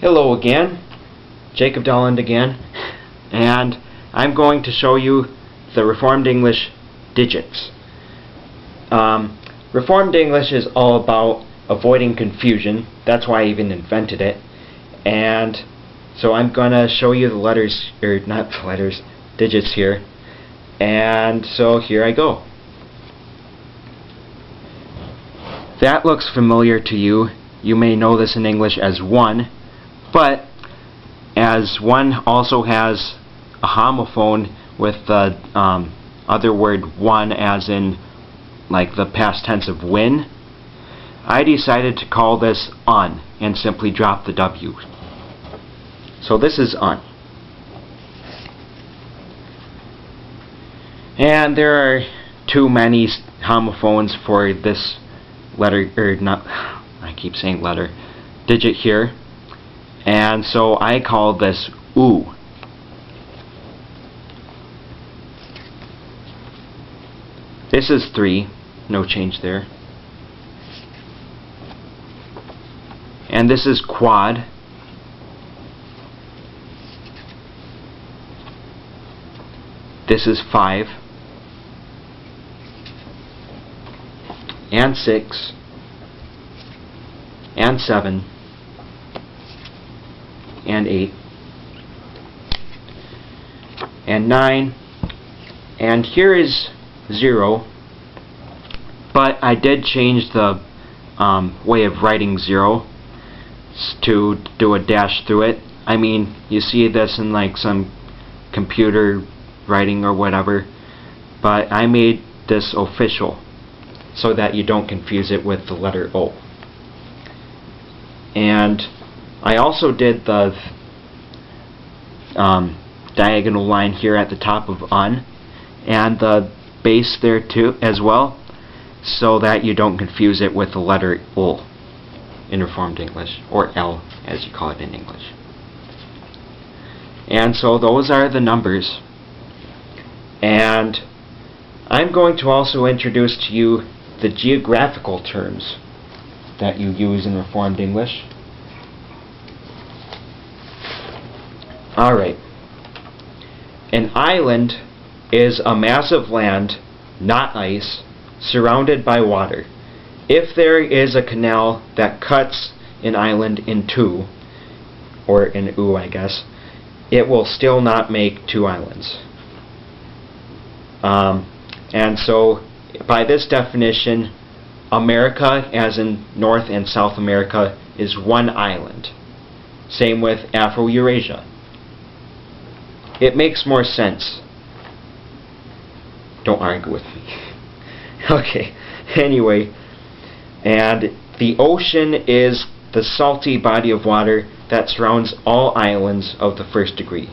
Hello again, Jacob Dolland again, and I'm going to show you the Reformed English digits. Reformed English is all about avoiding confusion. That's why I even invented it. And so I'm going to show you the letters, or not the letters, digits here. And so here I go. That looks familiar to you. You may know this in English as 1. But as 1 also has a homophone with the other word one, as in like the past tense of win, I decided to call this un and simply drop the W. So this is un. And there are too many homophones for this letter, or not, I keep saying letter, digit here. And so I call this oo. This is 3, no change there. And this is quad. This is 5. And 6. And 7. And 8, and 9, and here is 0, but I did change the way of writing 0 to do a dash through it. I mean, you see this in like some computer writing or whatever, but I made this official so that you don't confuse it with the letter O. And I also did the diagonal line here at the top of un and the base there too as well, so that you don't confuse it with the letter O in Reformed English, or L as you call it in English. And so those are the numbers. And I'm going to also introduce to you the geographical terms that you use in Reformed English. Alright. An island is a mass of land, not ice, surrounded by water. If there is a canal that cuts an island in two, or in oo I guess, it will still not make 2 islands. And so by this definition, America, as in North and South America, is 1 island. Same with Afro-Eurasia. It makes more sense. Don't argue with me. Okay, anyway. And the ocean is the salty body of water that surrounds all islands of the first degree.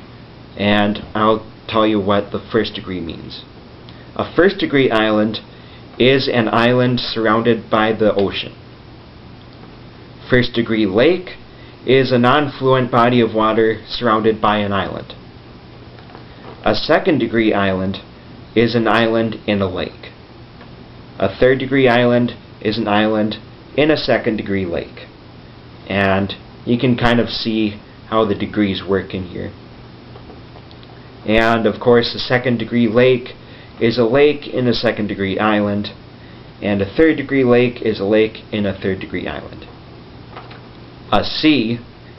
And I'll tell you what the first degree means. A first degree island is an island surrounded by the ocean. First degree lake is a non-fluent body of water surrounded by an island. A second degree island is an island in a lake. A third degree island is an island in a second degree lake. And you can kind of see how the degrees work in here. And of course, a second degree lake is a lake in a second degree island, and a third degree lake is a lake in a third degree island. A sea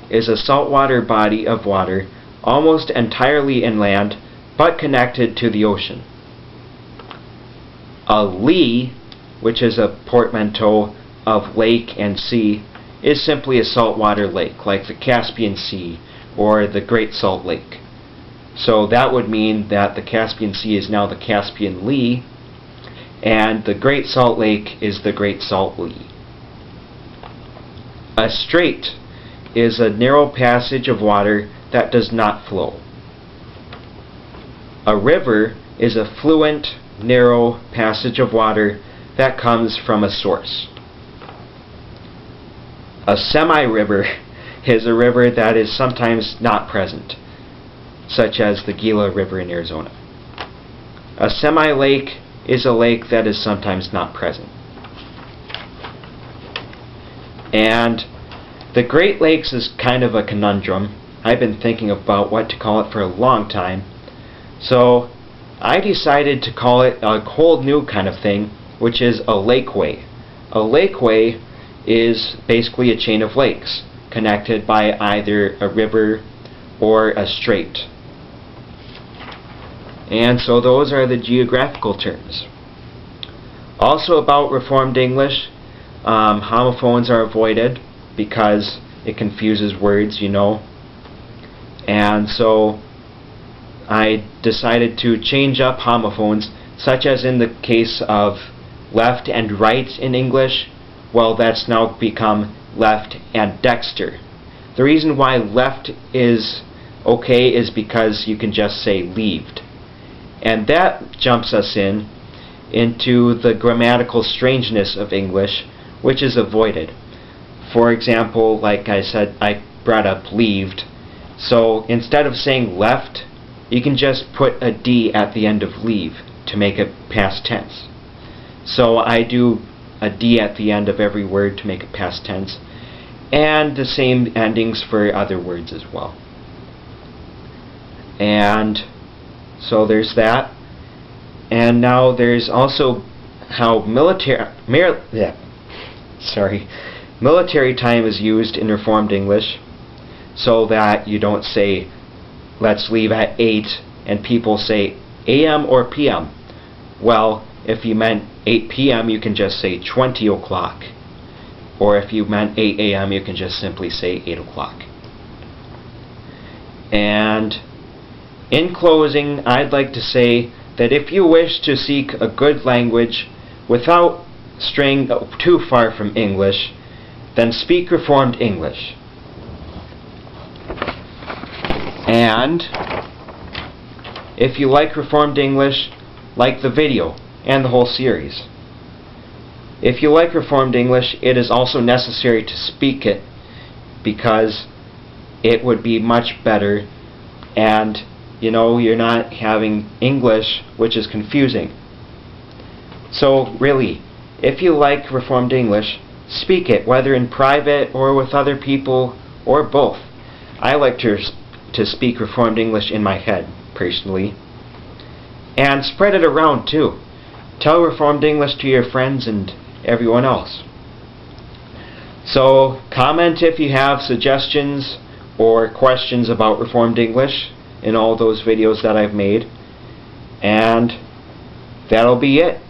is a saltwater body of water almost entirely inland but connected to the ocean. A lee, which is a portmanteau of lake and sea, is simply a saltwater lake, like the Caspian Sea or the Great Salt Lake. So that would mean that the Caspian Sea is now the Caspian Lee, and the Great Salt Lake is the Great Salt Lee. A strait is a narrow passage of water that does not flow. A river is a fluent, narrow passage of water that comes from a source. A semi-river is a river that is sometimes not present, such as the Gila River in Arizona. A semi-lake is a lake that is sometimes not present. And The Great Lakes is kind of a conundrum. I've been thinking about what to call it for a long time. So I decided to call it a whole new kind of thing, which is a lakeway. A lakeway is basically a chain of lakes connected by either a river or a strait. And so those are the geographical terms. Also about Reformed English, homophones are avoided because it confuses words, and so I decided to change up homophones, such as in the case of left and right in English. Well, that's now become left and dexter. The reason why left is okay is because you can just say leaved, and that jumps us into the grammatical strangeness of English, which is avoided. For example, like I said, I brought up leaved. So instead of saying left, you can just put a D at the end of leave to make it past tense. So I do a D at the end of every word to make it past tense, and the same endings for other words as well. And so there's that. And now there's also how military time is used in Reformed English, so that you don't say let's leave at 8 and people say AM or PM. Well, if you meant 8 PM, you can just say 20 o'clock. Or if you meant 8 AM, you can just simply say 8 o'clock. And in closing, I'd like to say that if you wish to seek a good language without straying too far from English, then speak Reformed English. And if you like Reformed English, like the video and the whole series. If you like Reformed English, it is also necessary to speak it, because it would be much better, and you're not having English which is confusing. So really, if you like Reformed English, speak it, whether in private or with other people or both. I like to speak Reformed English in my head, personally. And spread it around too. Tell Reformed English to your friends and everyone else. So comment if you have suggestions or questions about Reformed English in all those videos that I've made. And that'll be it.